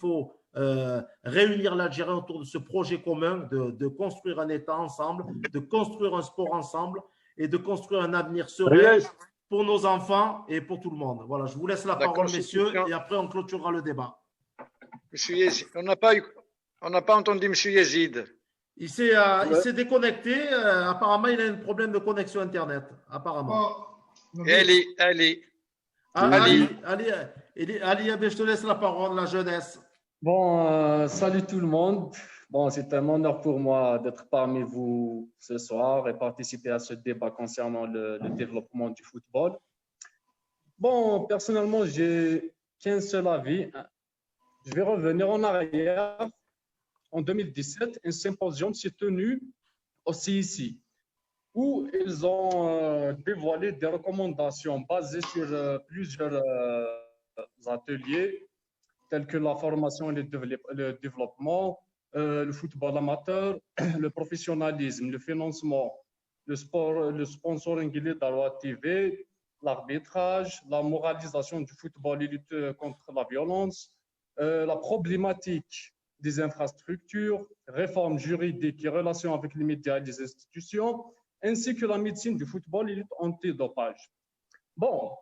faut réunir l'Algérie autour de ce projet commun de construire un État ensemble, de construire un sport ensemble et de construire un avenir serein pour nos enfants et pour tout le monde. Voilà, je vous laisse la parole, messieurs, et après on clôturera le débat. Monsieur Yazid, on n'a pas entendu Monsieur Yazid. Il s'est déconnecté. Apparemment, il a un problème de connexion Internet. Apparemment. Ali, Ali, je te laisse la parole, la jeunesse. Bon, salut tout le monde. Bon, c'est un honneur pour moi d'être parmi vous ce soir et participer à ce débat concernant le développement du football. Bon, personnellement, j'ai qu'un seul avis. Je vais revenir en arrière. En 2017, un symposium s'est tenu au CIC où ils ont dévoilé des recommandations basées sur plusieurs ateliers tels que la formation et le développement, le football amateur, le professionnalisme, le financement, le sport, le sponsoring et la TV, l'arbitrage, la moralisation du football et lutte contre la violence, la problématique des infrastructures, réformes juridiques et relations avec les médias et les institutions, ainsi que la médecine du football et lutte antidopage. Bon,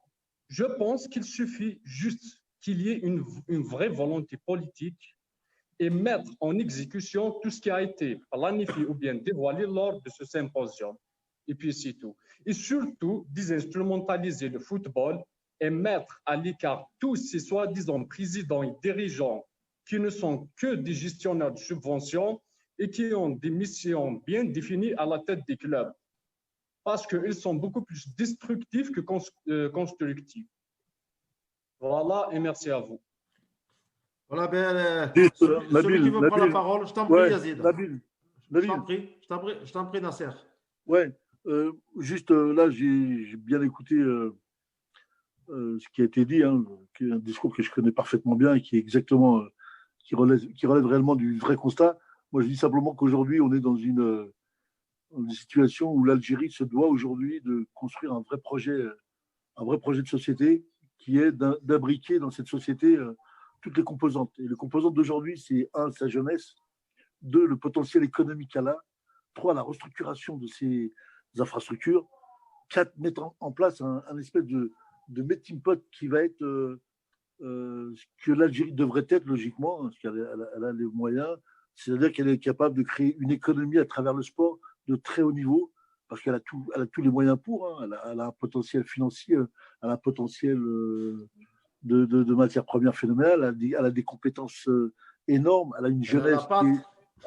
je pense qu'il suffit juste qu'il y ait une vraie volonté politique et mettre en exécution tout ce qui a été planifié ou bien dévoilé lors de ce symposium. Et puis c'est tout. Et surtout, désinstrumentaliser le football et mettre à l'écart tous ces soi-disant présidents et dirigeants qui ne sont que des gestionnaires de subventions et qui ont des missions bien définies à la tête des clubs. Parce qu'ils sont beaucoup plus destructifs que constructifs. Voilà, et merci à vous. Voilà, celui qui veut prendre la parole, je t'en prie, Yazid. Je t'en prie, Nasser. Ouais, juste là, j'ai bien écouté ce qui a été dit, hein, qui est un discours que je connais parfaitement bien et qui est exactement, qui relève réellement du vrai constat. Moi, je dis simplement qu'aujourd'hui, on est dans une situation où l'Algérie se doit aujourd'hui de construire un vrai projet de société qui est d'imbriquer dans cette société toutes les composantes. Et les composantes d'aujourd'hui, c'est 1, sa jeunesse, 2, le potentiel économique qu'elle a, 3, la restructuration de ses infrastructures, 4, mettre en place un espèce de melting pot qui va être ce que l'Algérie devrait être logiquement, parce qu'elle a les moyens, c'est-à-dire qu'elle est capable de créer une économie à travers le sport de très haut niveau, parce qu'elle a tous les moyens pour, hein. Elle a un potentiel financier, elle a un potentiel de matières premières phénoménales, elle a des compétences énormes, elle a une jeunesse,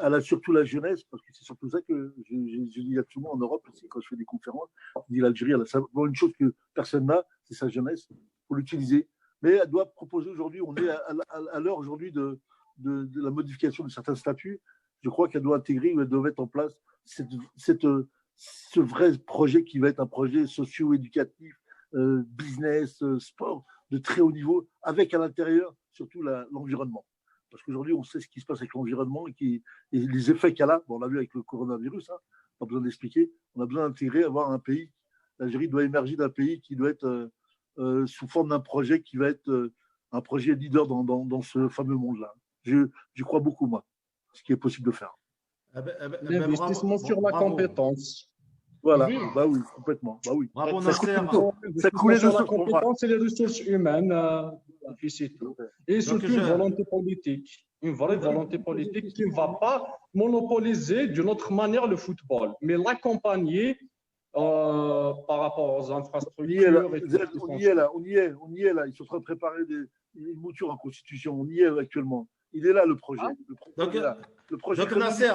elle a surtout la jeunesse, parce que c'est surtout ça que je dis à tout le monde en Europe aussi, quand je fais des conférences, je dis l'Algérie, elle a une chose que personne n'a, c'est sa jeunesse, il faut l'utiliser. Mais elle doit proposer aujourd'hui, on est à l'heure aujourd'hui de la modification de certains statuts, je crois qu'elle doit intégrer ou elle doit mettre en place ce vrai projet qui va être un projet socio-éducatif, business, sport, de très haut niveau, avec à l'intérieur surtout l'environnement. Parce qu'aujourd'hui, on sait ce qui se passe avec l'environnement et les effets qu'elle a. Bon, on l'a vu avec le coronavirus, hein, pas besoin d'expliquer. On a besoin d'intégrer, avoir un pays. L'Algérie doit émerger d'un pays qui doit être sous forme d'un projet qui va être un projet leader dans ce fameux monde-là. Je crois beaucoup, moi, ce qui est possible de faire. L'investissement sur la compétence. Voilà, bah oui, complètement. Bah oui. Bravo, ça coulait sur la compétence et les ressources humaines. Et surtout une volonté politique. Une vraie volonté politique qui ne va pas monopoliser d'une autre manière le football, mais l'accompagner par rapport aux infrastructures. On y est là. Ils sont en train de préparer une mouture en constitution. On y est actuellement. Il est là le projet. Donc Nasser,